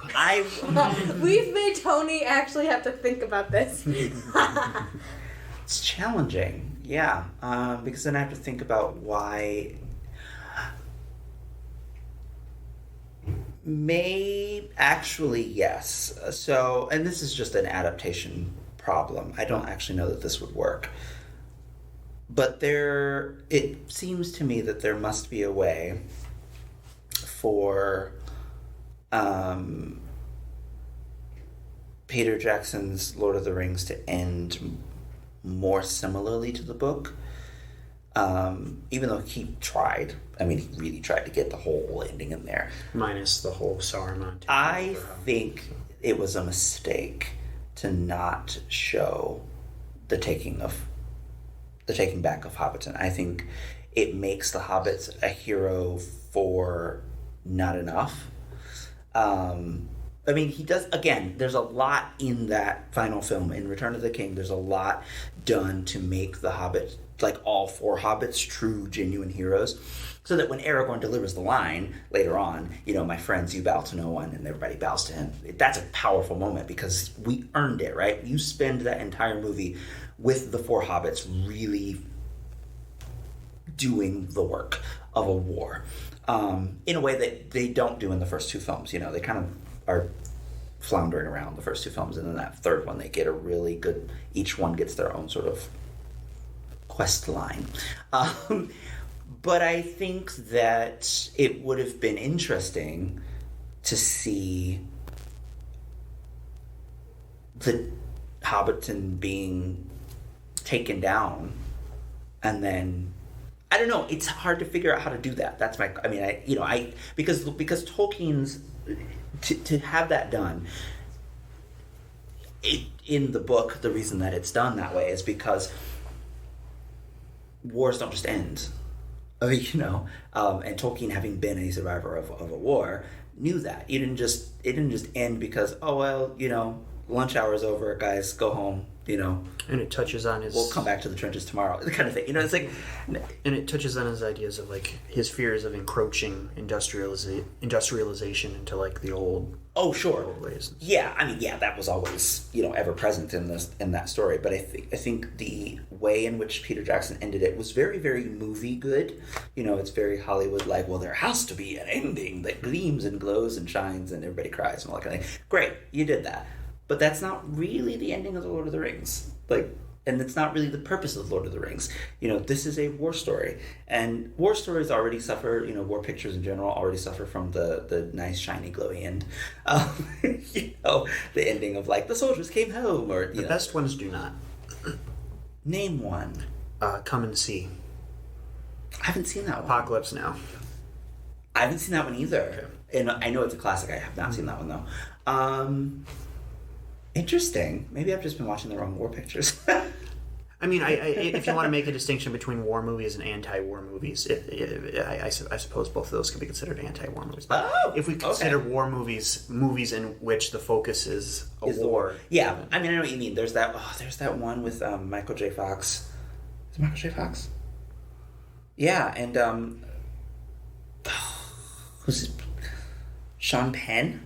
We've made Tony actually have to think about this.
It's challenging, yeah, because then I have to think about why. Actually, yes. So, and this is just an adaptation problem. I don't actually know that this would work. But it seems to me that there must be a way for Peter Jackson's Lord of the Rings to end more similarly to the book. Even though he tried. I mean, he really tried to get the whole ending in there.
Minus the whole Saruman.
I think it was a mistake to not show the taking back of Hobbiton. I think it makes the hobbits a hero for not enough. I mean, he does, again, there's a lot in that final film. In Return of the King, there's a lot done to make the hobbits, like all four hobbits, true, genuine heroes. So that when Aragorn delivers the line later on, my friends, you bow to no one, and everybody bows to him. That's a powerful moment because we earned it, right? You spend that entire movie with the four hobbits really doing the work of a war in a way that they don't do in the first two films. They kind of are floundering around the first two films, and then that third one they get a really good, each one gets their own sort of quest line. But I think that it would have been interesting to see the Hobbiton being taken down, and then I don't know. It's hard to figure out how to do that. That's my. I mean, because Tolkien's to have that done. In the book, the reason that it's done that way is because wars don't just end. I mean, and Tolkien, having been a survivor of a war, knew that. It didn't just end because, lunch hour's over, guys, go home,
And it touches on his...
We'll come back to the trenches tomorrow, the kind of thing. It's like...
And it touches on his ideas of, like, his fears of encroaching industrialization into, like, the old...
Oh, sure.
Old ways.
Yeah, I mean, that was always, ever present in that story. But I think the way in which Peter Jackson ended it was very, very movie good. It's very Hollywood, like, well, there has to be an ending that gleams and glows and shines and everybody cries and all that kind of thing. Great, you did that. But that's not really the ending of The Lord of the Rings. And it's not really the purpose of The Lord of the Rings. This is a war story. And war stories already suffer, war pictures in general already suffer from the nice, shiny, glowy end. The ending of, like, the soldiers came home, or,
The best ones do not.
Name one.
Come and See.
I haven't seen that one.
Apocalypse Now.
I haven't seen that one either. Okay. And I know it's a classic. I have not seen that one, though. Interesting. Maybe I've just been watching the wrong war pictures.
I mean, if you want to make a distinction between war movies and anti-war movies, I suppose both of those could be considered anti-war movies. But if we consider war movies in which the focus is a war.
Yeah, I mean, I know what you mean. There's that one with Michael J. Fox. Is it Michael J. Fox? Yeah, and who's it? Sean Penn?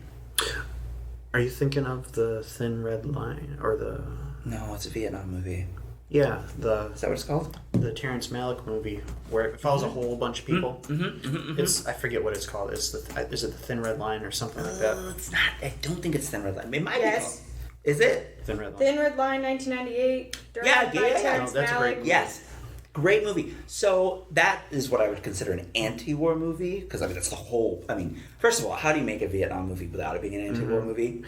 Are you thinking of The Thin Red Line or the?
No, it's a Vietnam movie.
Yeah,
is that what it's called?
The Terrence Malick movie where it follows a whole bunch of people. It's I forget what it's called. Is it The Thin Red Line or something like that?
It's not. I don't think it's Thin Red Line. It might be.
Yes.
Is it
Thin Red Line?
Thin Red Line, 1998. Directed by Terrence
that's a great
Malick.
movie.
Yes. Great movie. So that is what I would consider an anti-war movie, because I mean that's the whole. I mean, first of all, how do you make a Vietnam movie without it being an anti-war movie?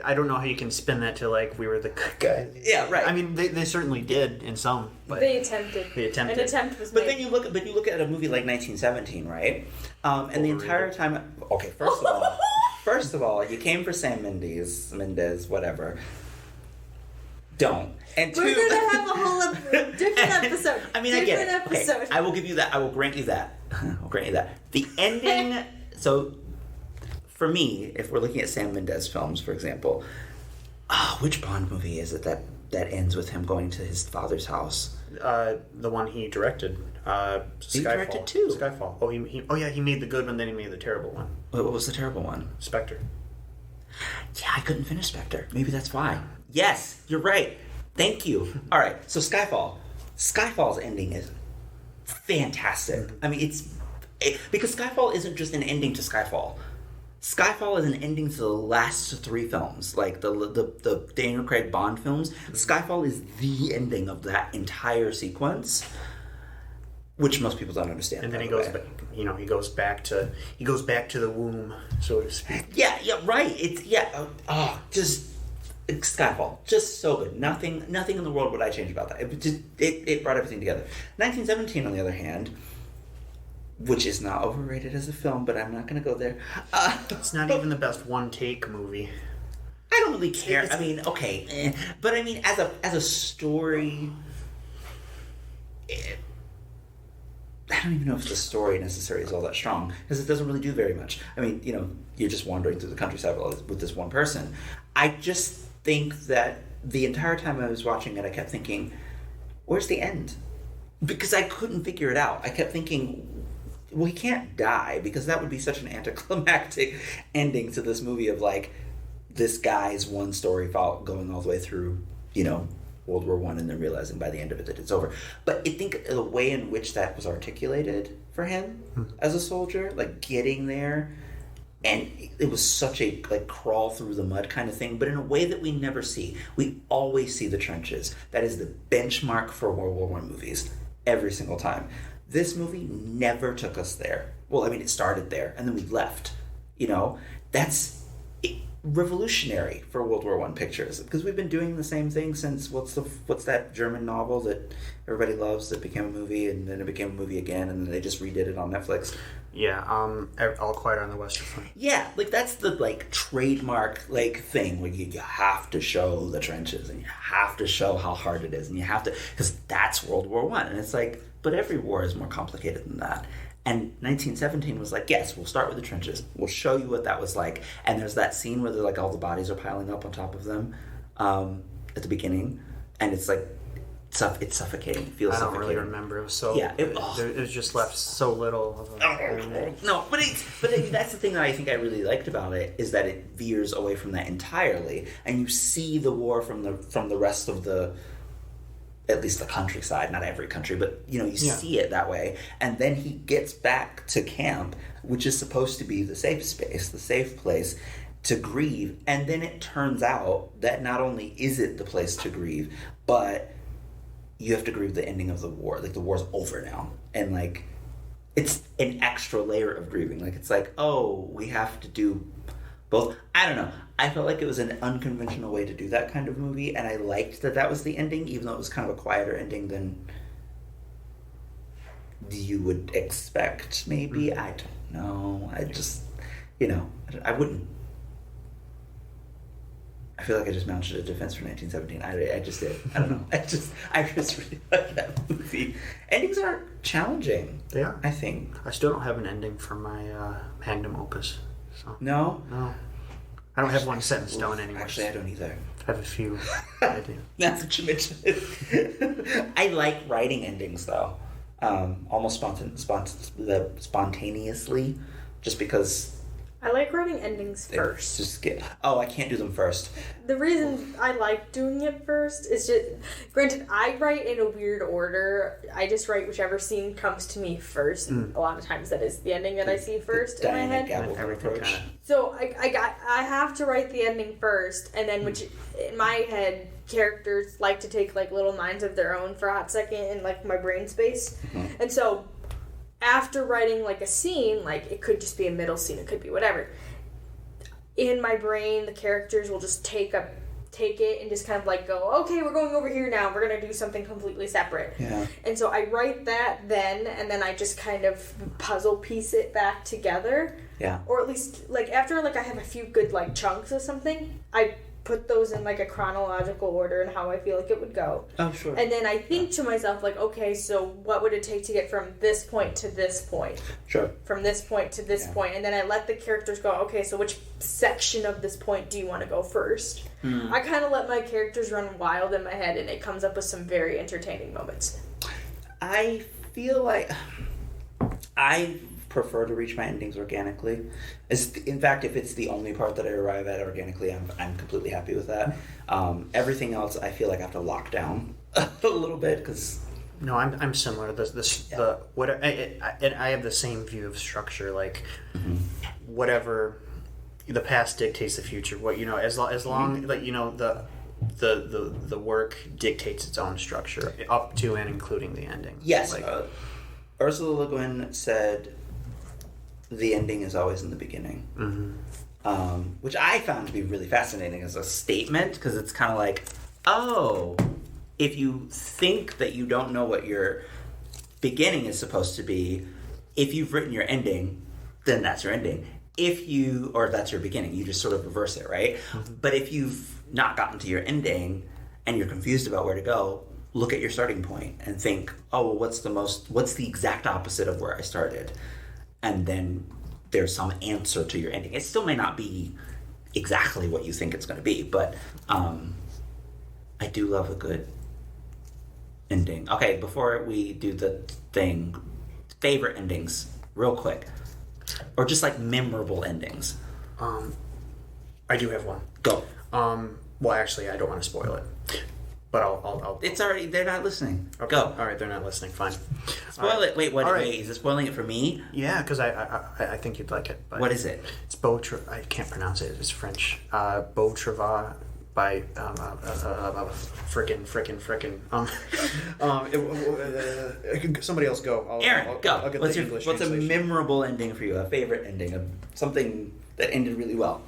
I don't know how you can spin that to like we were the good guys.
Yeah, right.
I mean, they certainly did in some, but
They attempted. An attempt was made.
But then you look at a movie like 1917, right? And the entire time. Okay, first of all, you came for Sam Mendes, whatever. Don't. And
We're
two,
gonna have a whole different episode.
I mean, I get it. Okay, I will give you that. I will grant you that. I'll grant you that. The ending. So, for me, if we're looking at Sam Mendes films, for example, which Bond movie is it that ends with him going to his father's house?
The one he directed.
He
Skyfall.
directed two.
Skyfall. Oh, he made the good one, then he made the terrible one.
What was the terrible one?
Spectre.
Yeah, I couldn't finish Spectre. Maybe that's why. Yes, you're right. Thank you. All right, so Skyfall. Skyfall's ending is fantastic. I mean, because Skyfall isn't just an ending to Skyfall. Skyfall is an ending to the last three films, like the Daniel Craig Bond films. Skyfall is the ending of that entire sequence, which most people don't understand.
And then he goes back. He goes back to the womb, so to speak.
Yeah, right. Just Skyfall, just so good. Nothing in the world would I change about that. It brought everything together. 1917, on the other hand, which is not overrated as a film, but I'm not going to go there.
It's not even the best one-take movie.
I don't really care. I mean, okay, but I mean, as a story, I don't even know if the story necessarily is all that strong, because it doesn't really do very much. I mean, you're just wandering through the countryside with this one person. I just think that the entire time I was watching it, I kept thinking, where's the end? Because I couldn't figure it out. I kept thinking, well, he can't die, because that would be such an anticlimactic ending to this movie of, like, this guy's one story going all the way through, World War I, and then realizing by the end of it that it's over. But I think the way in which that was articulated for him as a soldier, like getting there, and it was such a crawl through the mud kind of thing, but in a way that we never see. We always see the trenches. That is the benchmark for World War I movies every single time. This movie never took us there. Well, I mean, it started there, and then we left. That's revolutionary for World War I pictures, because we've been doing the same thing since what's that German novel that everybody loves that became a movie, and then it became a movie again, and then they just redid it on Netflix.
Yeah, All Quiet on the Western Front.
Yeah, that's the trademark thing where you have to show the trenches, and you have to show how hard it is, and you have to, because that's World War I, and it's but every war is more complicated than that. And 1917 was yes, we'll start with the trenches. We'll show you what that was like. And there's that scene where all the bodies are piling up on top of them at the beginning, and it's it's suffocating. It feels
I don't
suffocating.
really remember. It was so
it
was just left so little of a
No, but that's the thing that I think I really liked about it, is that it veers away from that entirely, and you see the war from the rest of at least the countryside, not every country, but you see it that way. And then he gets back to camp, which is supposed to be the safe space, the safe place to grieve. And then it turns out that not only is it the place to grieve, but you have to grieve the ending of the war. The war's over now. And it's an extra layer of grieving. It's we have to do both. I don't know. I felt like it was an unconventional way to do that kind of movie, and I liked that was the ending, even though it was kind of a quieter ending than you would expect, maybe. Mm-hmm. I don't know. I just, I wouldn't. I feel like I just mounted a defense for 1917. I just did. I don't know. I just really like that movie. Endings are challenging.
They are.
I think.
I still don't have an ending for my magnum opus. So.
No?
No. I don't have one set in stone anymore.
Actually, I don't either.
I have a few. I do.
That's what you mentioned. I like writing endings, though. Almost spontaneously, just because...
I like writing endings first.
I can't do them first.
The reason I like doing it first is just... Granted, I write in a weird order. I just write whichever scene comes to me first. A lot of times that is the ending that I see first in my head.
Approach.
So I have to write the ending first, and then which in my head, characters like to take little minds of their own for a hot second in my brain space. Mm-hmm. And so after writing a scene, it could just be a middle scene, it could be whatever. In my brain, the characters will just take it and just kind of go, okay, we're going over here now, we're going to do something completely separate.
Yeah.
And so I write that then, and then I just kind of puzzle piece it back together.
Yeah.
Or at least, after I have a few good chunks of something, I put those in like a chronological order and how I feel like it would go.
Oh, sure.
And then I think to myself, like, okay, so what would it take to get from this point to this point?
Sure.
From this point to this point. And then I let the characters go, okay, so which section of this point do you want to go first? I kind of let my characters run wild in my head, and it comes up with some very entertaining moments.
I feel like I prefer to reach my endings organically. In fact, if it's the only part that I arrive at organically, I'm completely happy with that. Everything else, I feel like I have to lock down a little bit because.
No, I'm similar. I have the same view of structure. Like, whatever the past dictates the future. What as long like the work dictates its own structure up to and including the ending.
Yes,
like,
Ursula Le Guin said the ending is always in the beginning, which I found to be really fascinating as a statement because it's kind of like, oh, if you think that you don't know what your beginning is supposed to be, if you've written your ending, then that's your ending. Or that's your beginning, you just sort of reverse it, right? But if you've not gotten to your ending and you're confused about where to go, look at your starting point and think, oh, well, what's the exact opposite of where I started? And then there's some answer to your ending. It still may not be exactly what you think it's going to be, but I do love a good ending. Okay, before we do the thing, favorite endings, real quick. Or just like memorable endings.
I do have one.
Go.
Well, actually, I don't want to spoil it, but I'll.
It's already. They're not listening.
Okay.
Go.
All right, they're not listening. Fine.
Spoil it. Wait. What? Wait. Is it spoiling it for me?
Yeah, because I think you'd like it. But
what is it?
It's I can't pronounce it. It's French. Beau Travail by frickin'. Somebody else go.
Aaron, go.
I'll get
What's
the English
a
translation.
memorable ending for you? A favorite ending of something that ended really well.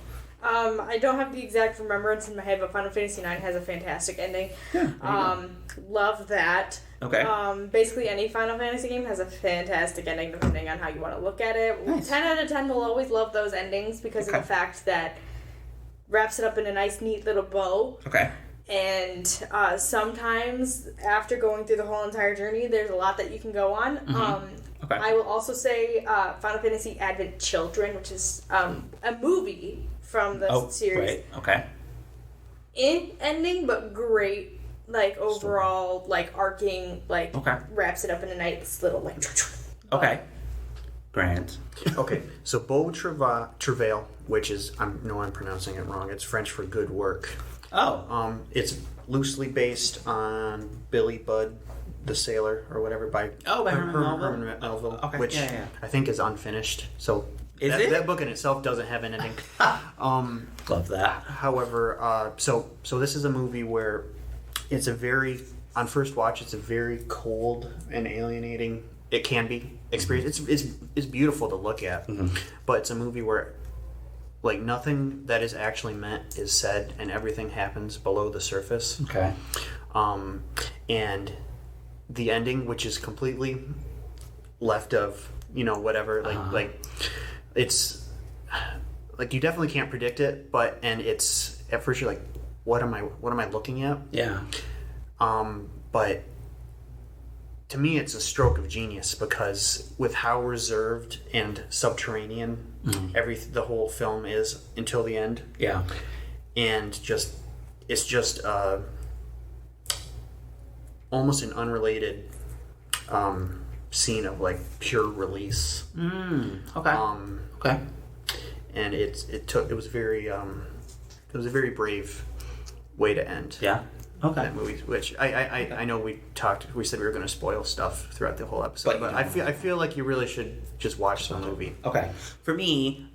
I don't have the exact remembrance in my head, but Final Fantasy IX has a fantastic ending.
Yeah,
love that.
Okay.
Basically, any Final Fantasy game has a fantastic ending, depending on how you want to look at it.
Nice.
10 out of 10 will always love those endings because of the fact that wraps it up in a nice, neat little bow.
Okay.
And sometimes, after going through the whole entire journey, there's a lot that you can go on.
Okay.
I will also say Final Fantasy Advent Children, which is a movie from the series.
Right. Okay.
Ending, but great, like, overall, like, arcing, like, wraps it up in a nice little, like...
Okay. Grant.
Okay, so Beau Travail, which is, I'm pronouncing it wrong, it's French for good work.
Oh.
It's loosely based on Billy Budd, the Sailor, or whatever, by Herman Melville, which I think is unfinished, so... That book in itself doesn't have an ending.
Love that.
However, so this is a movie where it's on first watch, it's a very cold and alienating, it can be, experience. It's beautiful to look at, but it's a movie where like nothing that is actually meant is said and everything happens below the surface.
Okay.
And the ending, which is completely left of, whatever, like it's like you definitely can't predict it, and it's at first you're like, what am I looking at?
Yeah.
But to me, it's a stroke of genius because with how reserved and subterranean the whole film is until the end.
Yeah.
And it's just almost an unrelated scene of like pure release.
Okay. Okay.
And it was a very brave way to end.
Yeah. Okay.
That movie, which I know we said we were going to spoil stuff throughout the whole episode, but I feel like you really should just watch the movie.
Okay. For me,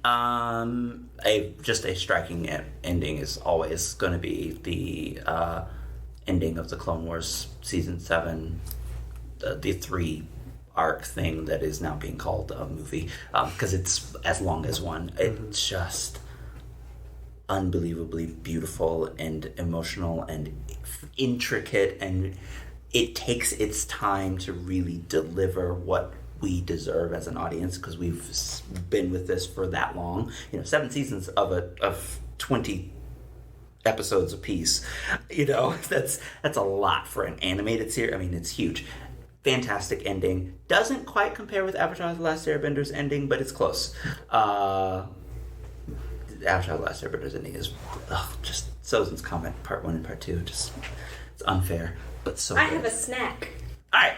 just a striking ending is always going to be the ending of the Clone Wars season 7, the 3 arc thing that is now being called a movie, because it's as long as one. It's just unbelievably beautiful and emotional and intricate, and it takes its time to really deliver what we deserve as an audience because we've been with this for that long. 7 seasons of 20 episodes apiece. You know, that's a lot for an animated series. I mean, it's huge. Fantastic ending. Doesn't quite compare with Avatar: The Last Airbender's ending, but it's close. Avatar: The Last Airbender's ending is just Sozin's comment, part 1 and part 2. Just it's unfair, but so
I
good.
have a snack.
All right.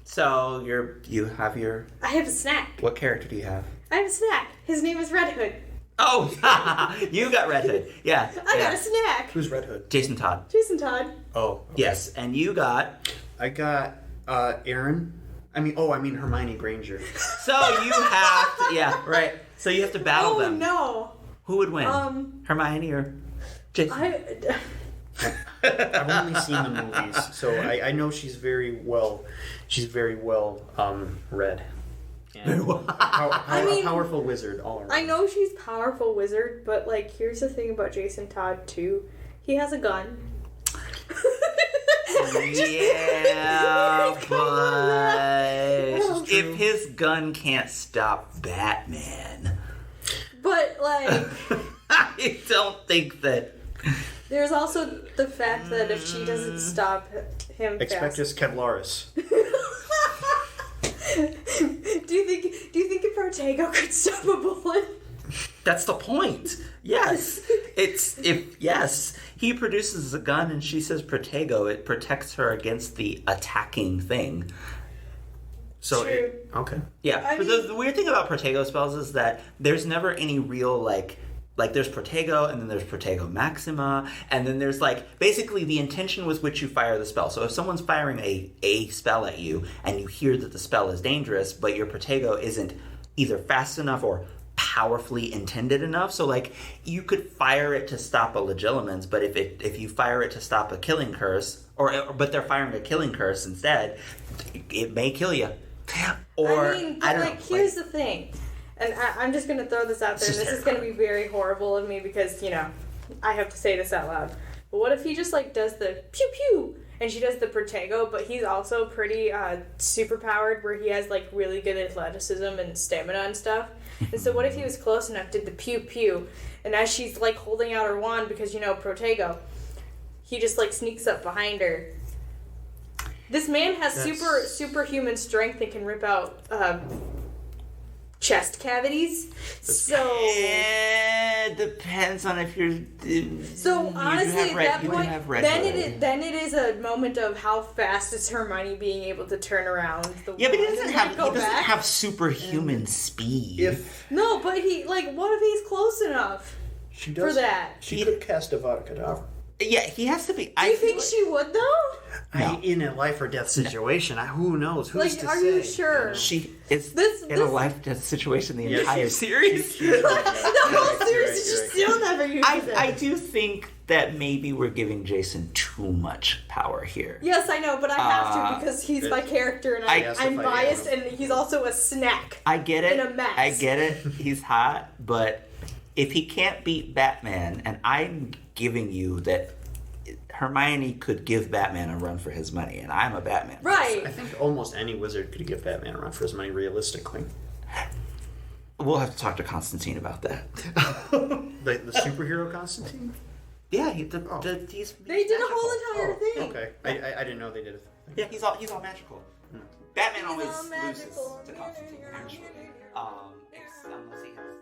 So you have your.
I have a snack.
What character do you have?
I have a snack. His name is Red Hood.
Oh, you got Red Hood. Yeah.
I got a snack.
Who's Red Hood?
Jason Todd.
Jason Todd.
Oh, okay.
Yes, and you got.
I got Aaron. I mean Hermione Granger.
So you have to, yeah, right. So you have to battle
Oh
them.
no.
Who would win? Hermione or Jason?
I've only seen the movies, so I know she's very well read. And a powerful wizard all around.
I know she's powerful wizard, but like here's the thing about Jason Todd too. He has a gun.
Yeah, but if his gun can't stop Batman,
But like
I don't think that.
there's also the fact that if she doesn't stop him
Expectus Kevlaris.
do you think a Protego could stop a bullet?
That's the point. Yes. He produces a gun and she says Protego, it protects her against the attacking thing.
So
True.
okay.
Yeah.
I
But
mean-
the weird thing about Protego spells is that there's never any real like there's Protego and then there's Protego Maxima and then there's like basically the intention with which you fire the spell. So if someone's firing a spell at you and you hear that the spell is dangerous, but your Protego isn't either fast enough or powerfully intended enough, so like you could fire it to stop a Legilimens, but if you fire it to stop a killing curse, but they're firing a killing curse instead, it may kill you. Or
I mean,
I don't
like
know.
here's the thing, and I'm just gonna throw this out there, and this is gonna be very horrible of me because I have to say this out loud. But what if he just like does the pew pew and she does the Protego, but he's also pretty super powered where he has like really good athleticism and stamina and stuff. And so what if he was close enough, did the pew pew, and as she's like holding out her wand because Protego, he just like sneaks up behind her. This man has superhuman strength and can rip out chest cavities. So
It depends on if you're.
So honestly, at that point, then
it
it is a moment of how fast is Hermione being able to turn around the
Yeah, but he
wand
doesn't
and,
have.
like,
He doesn't have superhuman speed.
No, but what if he's close enough
She
for that?
She could cast Avada Kedavra.
Yeah, he has to be.
Do you think she would though?
No.
In a life or deth situation, who knows? Who's
Like,
to
are
say?
you sure?
She is
This-
in a life-death situation the
Yeah,
entire
she's-
series.
The whole series,
right,
she
you're right.
still never uses it.
I do think that maybe we're giving Jason too much power here.
Yes, I know, but I have to because he's my character and
I-
I'm biased, and he's also a snack.
I get it.
In a mess.
I get it. He's hot, but if he can't beat Batman, and I'm giving you that Hermione could give Batman a run for his money, and I'm a Batman.
Right.
I think almost any wizard could give Batman a run for his money, realistically.
We'll have to talk to Constantine about that.
The superhero Constantine?
Yeah,
They
he's
did a whole
magical.
entire thing.
Okay. I didn't know they did a thing.
Yeah, he's all magical. Batman
He's
always
all
loses
magical.
to Constantine, actually. Unless he has